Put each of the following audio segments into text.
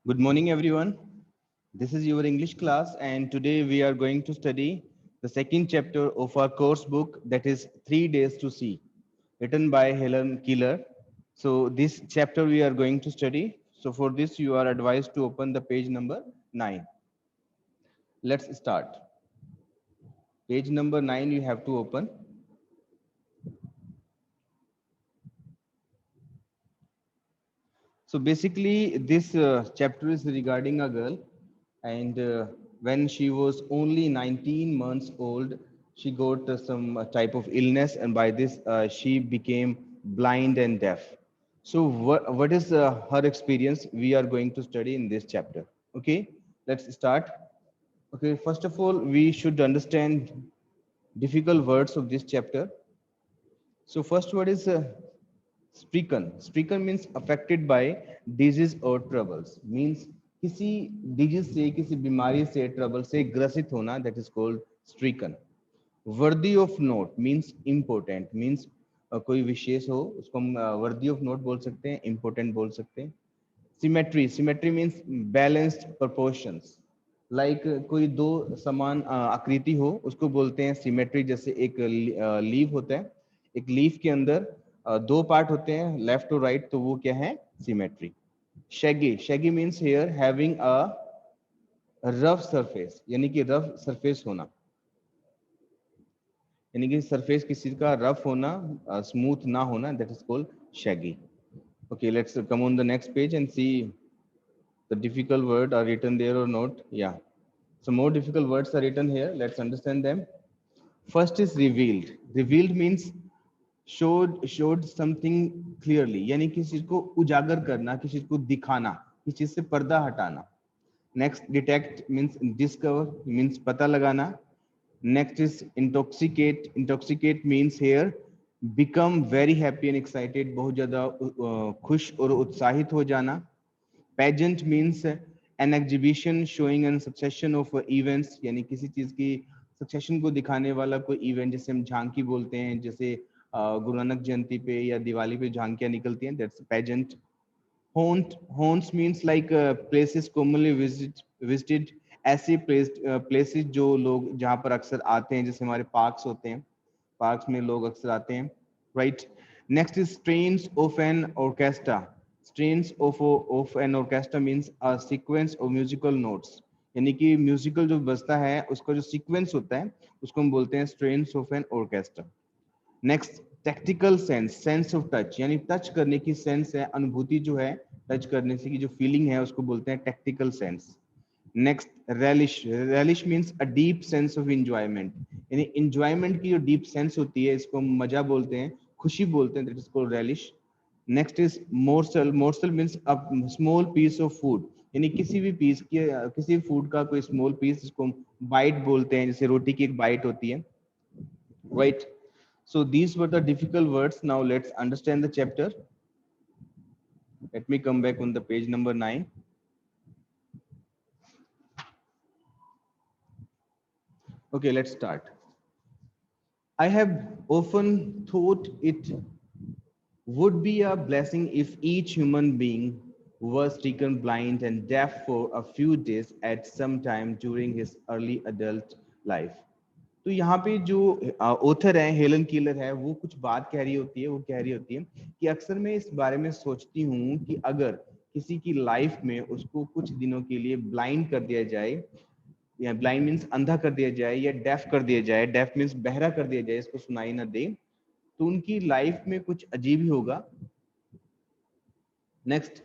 Good morning, everyone. This is your English class, and today we are going to study the second chapter of our course book, that is 3 Days to See, written by Helen Keeler. So, this chapter we are going to study. So, for this, you are advised to open the page number 9. Let's start. Page number 9, you have to open. So basically, this chapter is regarding a girl, and when she was only 19 months old, she got some type of illness, and by this, she became blind and deaf. So, what is her experience? We are going to study in this chapter. Okay, let's start. Okay, first of all, we should understand difficult words of this chapter. So, first word is stricken. Stricken means affected by disease or troubles. Means किसी disease से, किसी बीमारी से, trouble से ग्रसित होना, that is called stricken. Worthy of note means important. Means कोई विशेष हो उसको हम worthy of note बोल सकते हैं, important बोल सकते हैं. Symmetry. Symmetry means balanced proportions. Like कोई दो समान आकृति हो उसको बोलते हैं सिमेट्री. जैसे एक लीव होता है, एक लीफ के अंदर दो पार्ट होते हैं, लेफ्ट और राइट, तो वो क्या है? Symmetry. Shaggy. Shaggy means hair having a rough surface, यानी कि रफ सरफेस होना, यानी कि सरफेस किसी का रफ होना, स्मूथ ना होना, that is called Shaggy. Okay, let's come on the next page and see the difficult word are written there or not. Yeah, so more difficult words are written here. Let's understand them. First is revealed. Revealed means showed something clearly, यानी किसी चीज को उजागर करना, किसी चीज को दिखाना, किसी चीज से पर्दा हटाना. Next, detect means discover, means पता लगाना. Next is intoxicate. Intoxicate means here become very happy and excited, बहुत ज्यादा खुश और उत्साहित हो जाना. Pageant means an exhibition showing a succession of events, यानी किसी चीज की सक्सेशन को दिखाने वाला कोई इवेंट, जैसे हम झांकी बोलते हैं, जैसे गुरु नानक जयंती पे या दिवाली पे झांकियां निकलती हैं, that's pageant. Haunts means like places commonly visited, ऐसे places जो लोग जहाँ पर अक्सर आते हैं, जैसे हमारे पार्क्स होते हैं, पार्क्स में लोग अक्सर आते हैं, right? Next is strains of an orchestra. Strains of an orchestra means a sequence of musical notes, यानी कि म्यूजिकल जो बजता है उसका जो सीक्वेंस होता है उसको हम बोलते हैं strains of an orchestra. Next, tactical sense. Sense of touch, यानी टच करने की सेंस है, अनुभूति जो है टच करने से की जो फीलिंग है उसको बोलते हैं tactical sense. Next, relish. Relish means a deep sense of enjoyment, यानी इंजॉयमेंट की जो डीप सेंस होती है इसको मजा बोलते हैं, खुशी बोलते हैं, that is called relish. Next is morsel. Morsel means a small piece of food, यानी किसी भी पीस की, किसी फूड का कोई स्मॉल पीस, जिसको बाइट बोलते हैं, जैसे रोटी की एक बाइट होती है, right? So these were the difficult words. Now let's understand the chapter. Let me come back on the page number 9. Okay, let's start. I have often thought it would be a blessing if each human being was stricken blind and deaf for a few days at some time during his early adult life. तो यहाँ पे जो author है, Helen killer है, वो कुछ बात कह रही होती है. वो कह रही होती है कि अक्सर मैं इस बारे में सोचती हूँ कि अगर किसी की लाइफ में उसको कुछ दिनों के लिए ब्लाइंड कर दिया जाए, या ब्लाइंड मीन्स अंधा कर दिया जाए, या डेफ कर दिया जाए, डेफ मीन्स बहरा कर दिया जाए, इसको सुनाई ना दे, तो उनकी लाइफ में कुछ अजीब ही होगा. Next,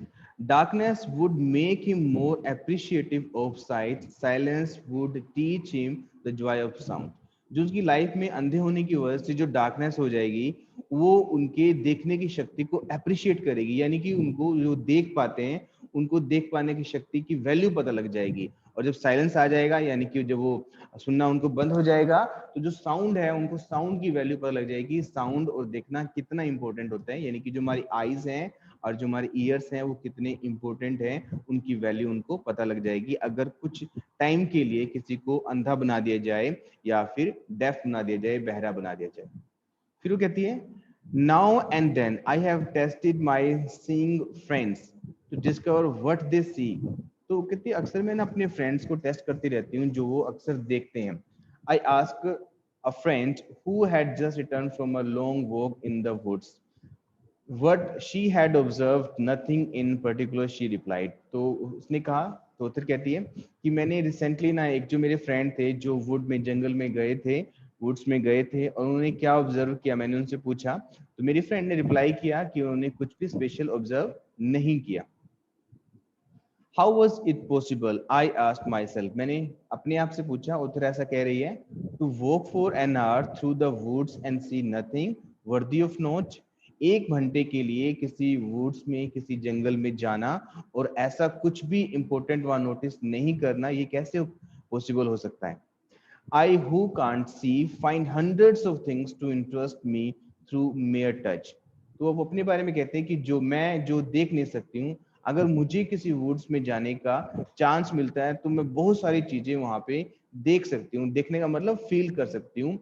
darkness would make him more appreciative of sight. Silence would teach him the joy of sound. जो उसकी लाइफ में अंधे होने की वजह से जो डार्कनेस हो जाएगी, वो उनके देखने की शक्ति को अप्रिशिएट करेगी, यानी कि उनको जो देख पाते हैं उनको देख पाने की शक्ति की वैल्यू पता लग जाएगी. और जब साइलेंस आ जाएगा, यानी कि जब वो सुनना उनको बंद हो जाएगा, तो जो साउंड है उनको साउंड की वैल्यू पता लग जाएगी. साउंड और देखना कितना इंपॉर्टेंट होता है, यानी कि जो हमारी आईज हैं और जो हमारे ईयर्स हैं वो कितने इंपॉर्टेंट हैं, उनकी वैल्यू उनको पता लग जाएगी अगर कुछ टाइम के लिए किसी को अंधा बना दिया जाए या फिर डेफ बना दिया जाए, बहरा बना दिया जाए. फिर वो कहती है, now and then I have tested my seeing friends to discover what they see. तो कहती है अक्सर मैं ना अपने फ्रेंड्स को टेस्ट करती रहती हूँ जो वो अक्सर देखते हैं. I ask a friend who had just return from a long walk in the woods what she had observed nothing in particular she replied. तो उसने कहा, तो फिर कहती है कि मैंने रिसेंटली ना एक जो मेरे फ्रेंड थे जो वुड में जंगल में गए थे, वुड्स में गए थे और उन्होंने क्या ऑब्जर्व किया, मैंने उनसे पूछा तो मेरी फ्रेंड ने रिप्लाई किया कि उन्होंने कुछ भी स्पेशल ऑब्जर्व नहीं किया. How was it possible I ask my self, मैंने अपने आप से पूछा और फिर ऐसा कह रही है to walk for an hour through the woods and see nothing worthy of note. 1 घंटे के लिए किसी वुड्स में किसी जंगल में जाना और ऐसा कुछ भी इंपॉर्टेंट वहां नोटिस नहीं करना, ये कैसे पॉसिबल हो सकता है. I who can't see find hundreds of things to interest me through mere touch. तो वो अपने बारे में कहते हैं कि जो देख नहीं सकती हूँ, अगर मुझे किसी वुड्स में जाने का चांस मिलता है तो मैं बहुत सारी चीजें वहां पे देख सकती हूँ. देखने का मतलब फील कर सकती हूँ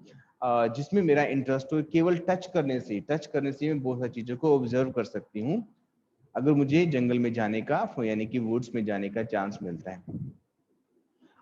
जिसमें मेरा इंटरेस्ट हो. केवल टच करने से मैं बहुत सारी चीजों को ऑब्जर्व कर सकती हूँ अगर मुझे जंगल में जाने का यानी कि वुड्स में जाने का चांस मिलता है.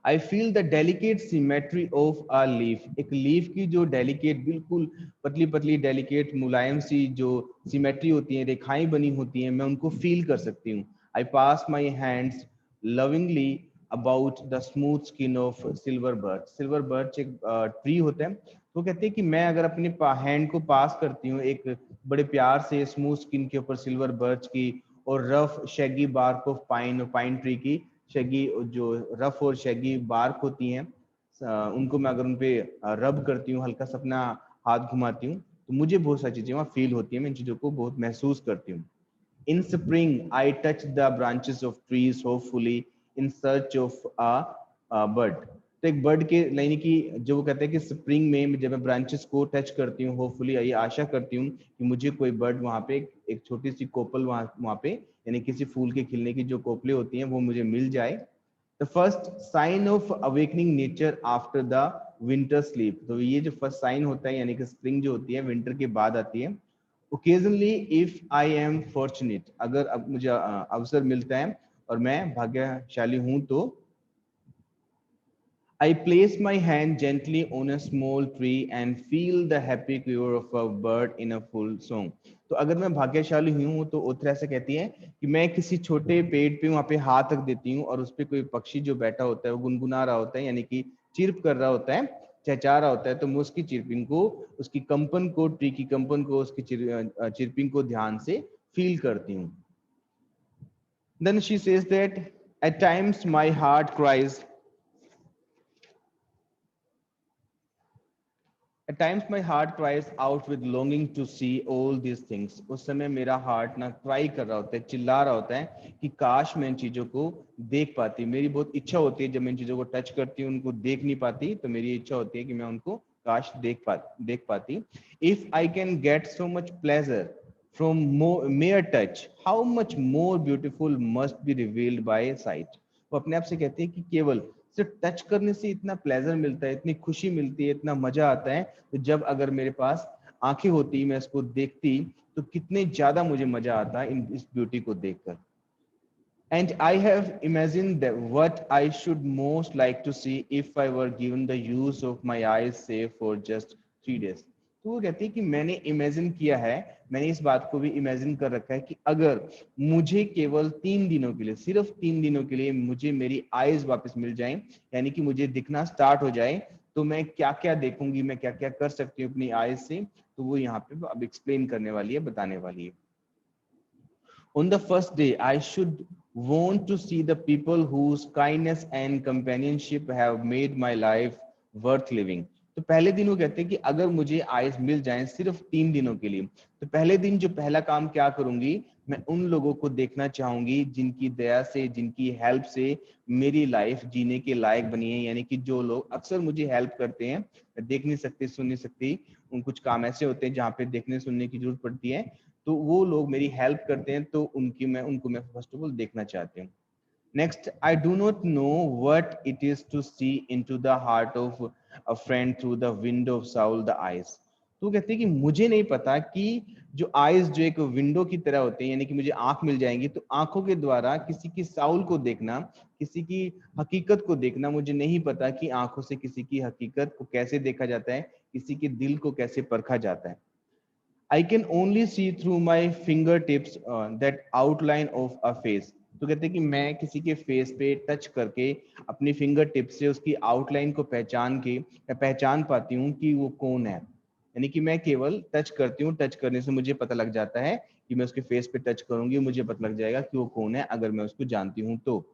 I feel the delicate symmetry of a leaf. एक लीफ की जो डेलिकेट बिल्कुल पतली पतली डेलिकेट मुलायम सी जो सिमेट्री होती है, रेखाएं बनी होती हैं, मैं उनको फील कर सकती हूँ. I pass my hands lovingly about the smooth skin of silver birch. Silver birch एक ट्री होता है. तो कहते हैं कि मैं अगर अपने हैंड को पास करती हूँ एक बड़े प्यार से स्मूथ स्किन के ऊपर सिल्वर बर्च की और rough shaggy bark of pine tree की शेगी जो रफ और शेगी बार्क होती हैं उनको मैं अगर उन पे रब करती हूँ, हल्का सा अपना हाथ घुमाती हूँ तो मुझे बहुत सारी चीजें वहाँ फील होती हैं, मैं इन चीजों को बहुत महसूस करती हूँ. इन spring I touch the branches of trees hopefully in search of a bird. तो एक बर्ड के यानी कि जो वो कहते हैं कि स्प्रिंग में जब मैं ब्रांचेस को टच करती हूँ होपफुली ये आशा करती हूँ कि मुझे कोई बर्ड वहाँ पे एक छोटी सी कोपल वहाँ पे यानी किसी फूल के खिलने की जो कोपले होती हैं वो मुझे मिल जाए. The first sign of awakening nature after the winter sleep. तो ये जो फर्स्ट साइन होता है यानी कि स्प्रिंग जो होती है विंटर के बाद आती है. Occasionally if I am fortunate, अगर अब मुझे अवसर मिलता है और मैं भाग्यशाली हूं तो I place my hand gently on a small tree and feel the happy quiver of a bird in a full song. तो अगर मैं भाग्यशाली हूँ तो उत्तरा से कहती है कि मैं किसी छोटे पेड़ पे वहां पे हाथ रख देती हूँ और उस पे कोई पक्षी जो बैठा होता है वो गुनगुना रहा होता है यानी कि चिर्प कर रहा होता है, चहचा रहा होता है, तो मैं उसकी चिरपिंग को उसकी कंपन को ट्री की कंपन को उसकी चिरपिंग को ध्यान से फील करती हूँ. Then she says that at times my heart cries. At times my heart cries out with longing to see all these things. उस समय मेरा हार्ट ना क्राई कर रहा होता है, चिल्ला रहा होता है कि काश मैं इन चीजों को देख पाती. मेरी बहुत इच्छा होती है जब मैं इन चीजों को टच करती हूँ उनको देख नहीं पाती तो मेरी इच्छा होती है कि मैं उनको काश देख पाती. If I can get so much pleasure from mere touch, how much more beautiful must be revealed bye site. वो अपने आप से कहते हैं कि केवल सिर्फ टच करने से इतना प्लेजर मिलता है, इतनी खुशी मिलती है, इतना मजा आता है, तो जब अगर मेरे पास आंखें होती मैं इसको देखती तो कितने ज्यादा मुझे मजा आता है इन इस ब्यूटी को देखकर. And I have imagined that what I should most like to see if I were given the use of my eyes, say for just 3 days. तो वो कहती है कि मैंने इमेजिन किया है, मैंने इस बात को भी इमेजिन कर रखा है कि अगर मुझे केवल 3 दिनों के लिए, सिर्फ 3 दिनों के लिए मुझे मेरी आईज वापस मिल जाएं, यानी कि मुझे दिखना स्टार्ट हो जाए, तो मैं क्या क्या देखूंगी, मैं क्या क्या कर सकती हूँ अपनी आईज से. तो वो यहाँ पे अब एक्सप्लेन करने वाली है, बताने वाली है. On the first day, I should want to see the people whose kindness and companionship have made my life worth living. तो पहले दिन वो कहते हैं कि अगर मुझे आइस मिल जाए सिर्फ 3 दिनों के लिए, तो पहले दिन जो पहला काम क्या करूंगी, मैं उन लोगों को देखना चाहूंगी जिनकी दया से, जिनकी हेल्प से मेरी लाइफ जीने के लायक बनी है. यानी कि जो लोग अक्सर मुझे हेल्प करते हैं, मैं देख नहीं सकती, सुन नहीं सकती, उन कुछ काम ऐसे होते हैं जहाँ पे देखने सुनने की जरूरत पड़ती है, तो वो लोग मेरी हेल्प करते हैं, तो उनको मैं फर्स्ट ऑफ ऑल देखना चाहती हूँ. Next, I do not know what it is to see into the heart of a friend through the window of soul the eyes. तो कहते हैं कि मुझे नहीं पता कि जो आईज जो एक विंडो की तरह होते हैं, यानी कि मुझे आंख मिल जाएंगी, तो आंखों के द्वारा किसी की साउल को देखना, किसी की हकीकत को देखना, मुझे नहीं पता कि आंखों से किसी की हकीकत को कैसे देखा जाता है, किसी के दिल को कैसे परखा जाता है। I can only see through my fingertips that outline of a face. तो कहते हैं कि मैं किसी के फेस पे टच करके अपनी फिंगर टिप से उसकी आउटलाइन को पहचान के मैं पहचान पाती हूँ कि वो कौन है। यानी कि मैं केवल टच करती हूँ, टच करने से मुझे पता लग जाता है कि मैं उसके फेस पे टच करूंगी, मुझे पता लग जाएगा कि वो कौन है, अगर मैं उसको जानती हूँ तो।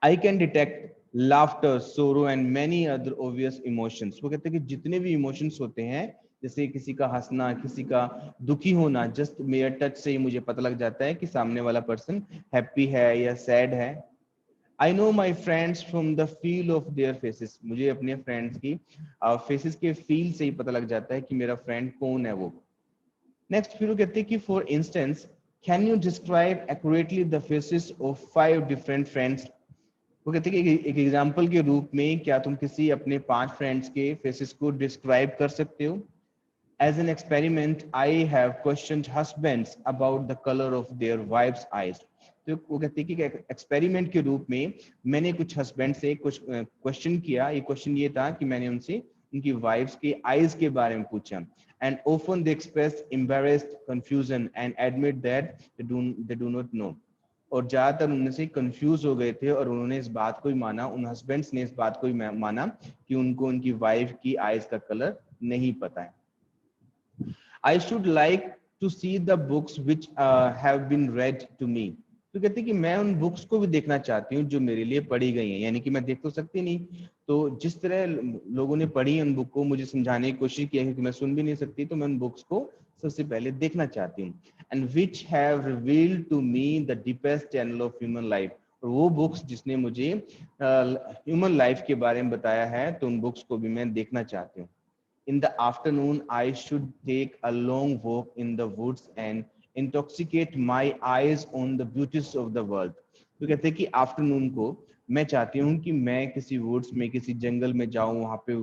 I can detect laughter, sorrow and many other obvious emotions. वो कहते हैं कि जितने भी इमोशंस होते हैं, जैसे किसी का हंसना, किसी का दुखी होना, जस्ट मेरे टच से ही मुझे पता लग जाता है कि सामने वाला पर्सन हैप्पी है या सैड है। I know my friends from the feel of their faces. मुझे अपने फ्रेंड्स की फेसेस के फील से ही पता लग जाता है कि मेरा फ्रेंड कौन है वो। नेक्स्ट फिर वो कहते हैं कि for instance, can you describe accurately the faces of 5 different friends. वो कहते हैं कि एक एग्जाम्पल के रूप में क्या तुम किसी अपने 5 फ्रेंड्स के फेसेस को डिस्क्राइब कर सकते हो। As an experiment I have questioned husbands about the colour of their wife's eyes. तो वो कहते हैं कि एक्सपेरिमेंट के रूप में मैंने कुछ हस्बैंड से कुछ क्वेश्चन किया। ये क्वेश्चन ये था कि मैंने उनसे उनकी वाइफ्स के आईज के बारे में पूछा। And often they express embarrassed confusion and admit that they do not know। और ज्यादातर उनसे कंफ्यूज हो गए थे और उन्होंने इस बात को ही माना, उन हस्बैंड्स ने इस बात को ही माना कि उनको उनकी वाइफ की आईज का कलर नहीं पता है। I should like to see the books which have been read to me. तो कहते हैं कि मैं उन बुक्स को भी देखना चाहती हूँ जो मेरे लिए पढ़ी गई हैं। यानी कि मैं देख तो सकती नहीं, तो जिस तरह लोगों ने पढ़ी उन बुक को, मुझे समझाने की कोशिश की है क्योंकि मैं सुन भी नहीं सकती, तो मैं उन बुक्स को सबसे पहले देखना चाहती हूँ। And which have revealed to me the deepest channel of human life. और वो बुक्स जिसने मुझे ह्यूमन लाइफ के बारे में बताया है, तो उन बुक्स को भी मैं देखना चाहती हूँ। In the afternoon, I should take a long walk in the woods and intoxicate my eyes on the beauties of the world। तो कहते हैं कि आफ्टरनून को मैं चाहती हूँ कि मैं किसी वुड्स में, किसी जंगल में जाऊं, वहां पे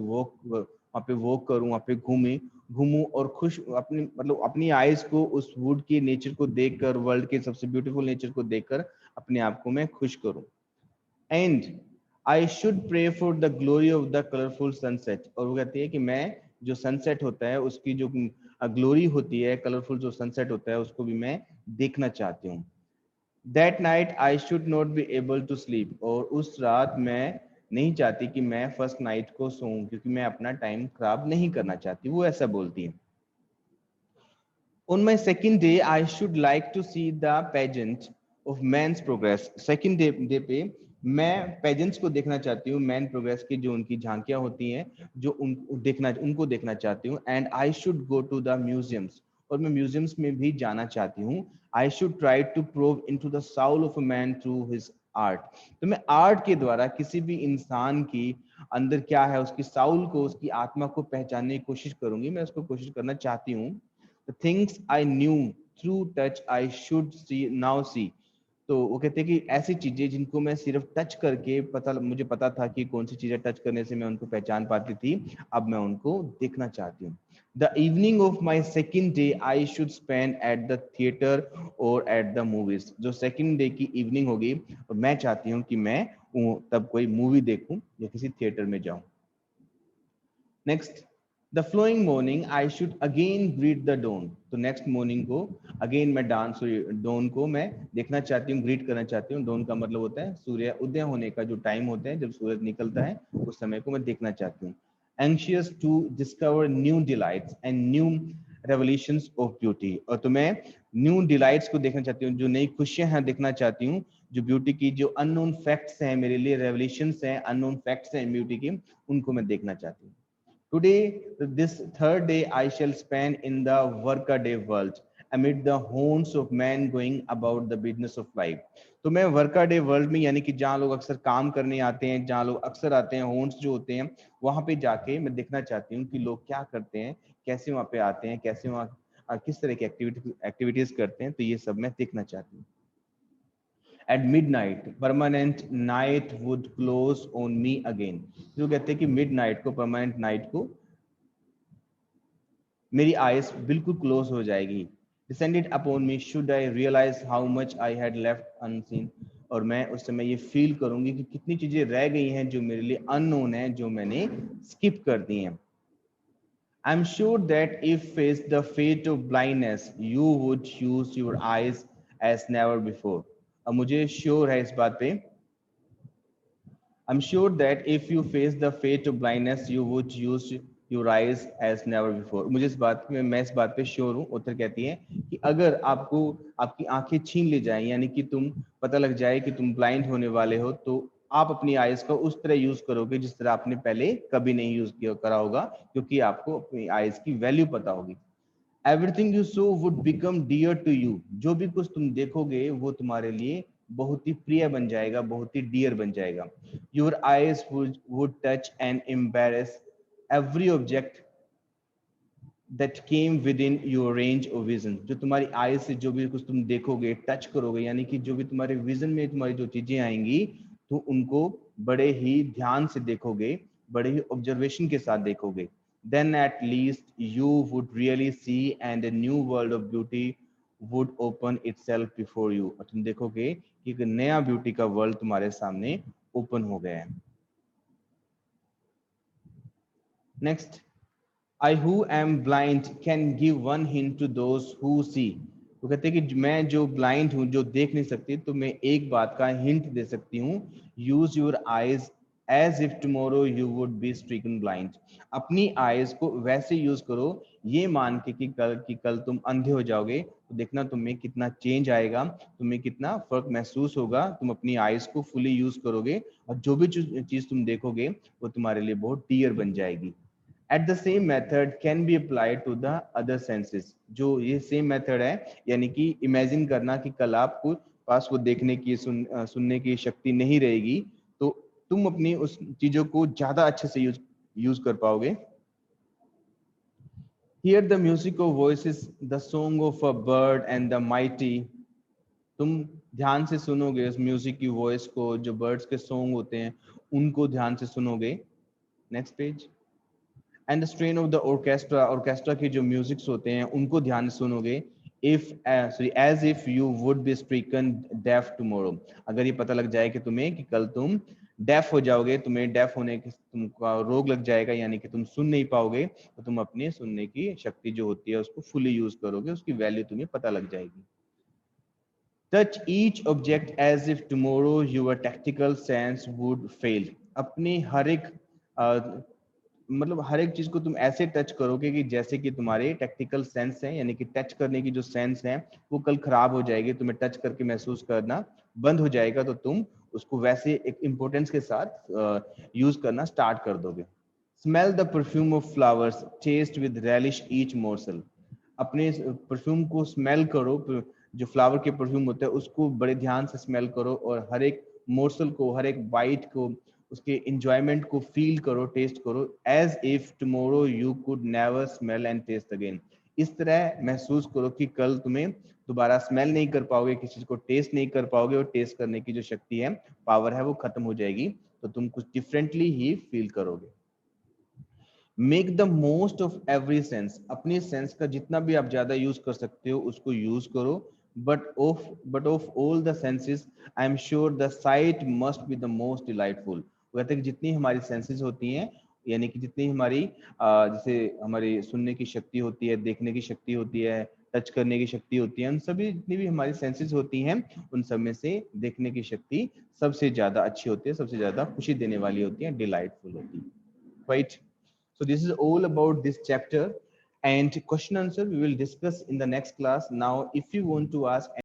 वॉक करूं, वहां पे घूमूं और खुश अपनी मतलब अपनी आईज को उस वुड के नेचर को देखकर, वर्ल्ड के सबसे ब्यूटीफुल नेचर को देखकर अपने आप को मैं खुश करूं। And I should pray for the glory of the colourful sunset. और वो कहती है कि मैं जो सनसेट होता है उसकी जो ग्लोरी होती है, कलरफुल जो सनसेट होता है, उसको भी मैं देखना चाहती हूँ। That night I should not be able to sleep. और उस रात मैं नहीं चाहती कि मैं फर्स्ट नाइट को सोऊं, क्योंकि मैं अपना टाइम खराब नहीं करना चाहती, वो ऐसा बोलती है। On my second day, I should like to see the pageant of man's progress। Second day पे मैं पेजेंट्स को देखना चाहती हूँ, मैन प्रोग्रेस की जो उनकी झांकियां होती हैं, जो उनको देखना चाहती हूँ। And I should go to the museums. और मैं म्यूजियम्स में भी जाना चाहती हूँ। I should try to probe into the soul of a man through his art. तो मैं आर्ट के द्वारा किसी भी इंसान की अंदर क्या है, उसकी साउल को, उसकी आत्मा को पहचानने की कोशिश करूंगी, मैं उसको कोशिश करना चाहती हूँ। The things I knew through touch I should see now see। तो वो कहते हैं कि ऐसी चीजें जिनको मैं सिर्फ टच करके मुझे पता था कि कौन सी चीजें टच करने से मैं उनको पहचान पाती थी, अब मैं उनको देखना चाहती हूँ। The evening of my second day I should spend at the theatre और एट द मूवीज। जो सेकेंड डे की इवनिंग होगी, और मैं चाहती हूँ कि मैं तब कोई मूवी देखूं या किसी थिएटर में जाऊं। Next, the flowing morning I should again greet the dawn. तो नेक्स्ट मॉर्निंग को अगेन मैं डॉन को मैं देखना चाहती हूँ, ग्रीट करना चाहती हूँ। डॉन का मतलब होता है सूर्य उदय होने का जो टाइम होता है, जब सूरज निकलता है, उस समय को मैं देखना चाहती हूँ। Anxious to discover new delights and new revolutions of beauty. और तो मैं न्यू डिलाइट्स को देखना चाहती हूँ, जो नई खुशियां हैं देखना चाहती हूँ, जो ब्यूटी की जो अननोन फैक्ट्स हैं मेरे लिए, रेवल्यूशंस हैं, अननोन फैक्ट्स हैं ब्यूटी की, उनको मैं देखना चाहती हूँ। Today, this third day, I shall spend in the workaday world amid the haunts of men going about the business of life। तो मैं वर्काडे वर्ल्ड में, यानी कि जहाँ लोग अक्सर काम करने आते हैं, जहाँ लोग अक्सर आते हैं, होन्स जो होते हैं, वहां पे जाके मैं देखना चाहती हूँ कि लोग क्या करते हैं, कैसे वहां पे आते हैं, कैसे वहाँ किस तरह की एक्टिविटीज करते हैं, तो ये सब मैं देखना चाहती हूँ। At midnight, permanent night would close on me again। जो कहते हैं कि मिडनाइट को, परमानेंट नाइट को मेरी आईज बिल्कुल क्लोज हो जाएगी। Descended upon me should I realise how much I had left unseen, और मैं उस समय ये फील करूंगी कि कितनी चीजें रह गई हैं जो मेरे लिए अननोन है, जो मैंने स्किप कर दी हैं। I am sure that if face the fate of blindness you would use your eyes as never before. अब मुझे श्योर है इस बात पे, I'm sure that if you face the fate of blindness, you would use your eyes as never before. मुझे इस बात में, मैं इस बात पे श्योर हूँ। उत्तर कहती है कि अगर आपको आपकी आंखें छीन ली जाए, यानी कि तुम पता लग जाए कि तुम ब्लाइंड होने वाले हो, तो आप अपनी आईज का उस तरह यूज करोगे जिस तरह आपने पहले कभी नहीं यूज किया करा होगा, क्योंकि आपको अपनी आईज की वैल्यू पता होगी। Everything you saw would become dear to you. जो भी कुछ तुम देखोगे वो तुम्हारे लिए बहुत ही प्रिय बन जाएगा, बहुत ही डियर बन जाएगा। Your eyes would touch and embarrass every object that came with in your range of vision. जो तुम्हारी आईज से जो भी कुछ तुम देखोगे, टच करोगे, यानी कि जो भी तुम्हारे विजन में तुम्हारी जो चीजें आएंगी, तो उनको बड़े ही ध्यान से देखोगे, बड़े ही ऑब्जर्वेशन के साथ देखोगे। Then at least you would really see and a new world of beauty would open itself before you। और तुम देखोगे कि एक नया ब्यूटी का वर्ल्ड तुम्हारे सामने ओपन हो गया है। Next, I who am blind can give one hint to those who see। वो कहते हैं कि मैं जो ब्लाइंड हूँ, जो देख नहीं सकती, तो मैं एक बात का हिंट दे सकती हूँ। Use your eyes as if tomorrow you would be stricken blind. अपनी आईज को वैसे यूज करो, ये मान के कि कल तुम अंधे हो जाओगे, तो देखना तुम्हें कितना चेंज आएगा, तुम्हें कितना फर्क महसूस होगा। तुम अपनी आईज को फुली यूज करोगे और जो भी चीज तुम देखोगे वो तुम्हारे लिए बहुत डियर बन जाएगी। At the same method can be applied to the other senses. जो ये सेम मेथड है, यानी कि इमेजिन करना कि कल आपको पास वो देखने की, सुनने की शक्ति नहीं रहेगी, तो तुम अपनी उस चीजों को ज्यादा अच्छे से यूज कर पाओगे। Hear the music of voices, the song of a bird and the mighty। तुम ध्यान से सुनोगे उस म्यूजिक की वॉइस को, जो बर्ड्स के सॉन्ग होते हैं उनको ध्यान से सुनोगे। Next page. And the strain of the orchestra, orchestra के जो म्यूजिक्स होते हैं उनको ध्यान से सुनोगे। If sorry as if you would be stricken deaf tomorrow. अगर ये पता लग जाए कि तुम्हें कि कल तुम डेफ हो जाओगे, तुम्हें डेफ होने की तुमका रोग लग जाएगा, यानी कि तुम सुन नहीं पाओगे, तो तुम अपने सुनने की शक्ति जो होती है उसको फुली यूज करोगे, उसकी वैल्यू तुम्हें पता लग जाएगी। Touch each object as if tomorrow your tactical sense would fail. अपनी हर एक मतलब हर एक चीज को तुम ऐसे टच करोगे कि जैसे कि तुम्हारे टैक्टिकल सेंस है, यानी कि टच करने की जो सेंस है वो कल खराब हो जाएगी, तुम्हें टच करके महसूस करना बंद हो जाएगा, तो तुम उसको वैसे एक इम्पोर्टेंस के साथ यूज करना स्टार्ट कर दोगे। Smell the perfume of flowers, taste with relish each morsel. अपने परफ्यूम को स्मेल करो, जो फ्लावर के परफ्यूम होता है उसको बड़े ध्यान से स्मेल करो, और हर एक मोर्सल को, हर एक बाइट को, उसके इंजॉयमेंट को फील करो, टेस्ट करो। As if tomorrow you could never smell and taste again. इस तरह महसूस करो कि कल तुम्हें दोबारा स्मेल नहीं कर पाओगे, किसी चीज को टेस्ट नहीं कर पाओगे, और टेस्ट करने की जो शक्ति है, पावर है, वो खत्म हो जाएगी, तो तुम कुछ डिफरेंटली ही फील करोगे। Make the most of every sense. अपनी सेंस का जितना भी आप ज्यादा यूज कर सकते हो उसको यूज करो। But of all the senses I am sure the site must be the most delightful. वो कहते हैं कि जितनी हमारी सेंसेस होती हैं, यानी कि जितनी हमारी जैसे हमारी सुनने की शक्ति होती है, देखने की शक्ति होती है, टच करने की शक्ति होती है, उन सभी जितनी भी हमारी सेंसेस होती हैं, उन सब में से देखने की शक्ति सबसे ज्यादा अच्छी होती है, सबसे ज्यादा खुशी देने वाली होती है, डिलाइटफुल होती है। Right? So this is all about this chapter, and question answer we will discuss in the next class. Now, if you want to ask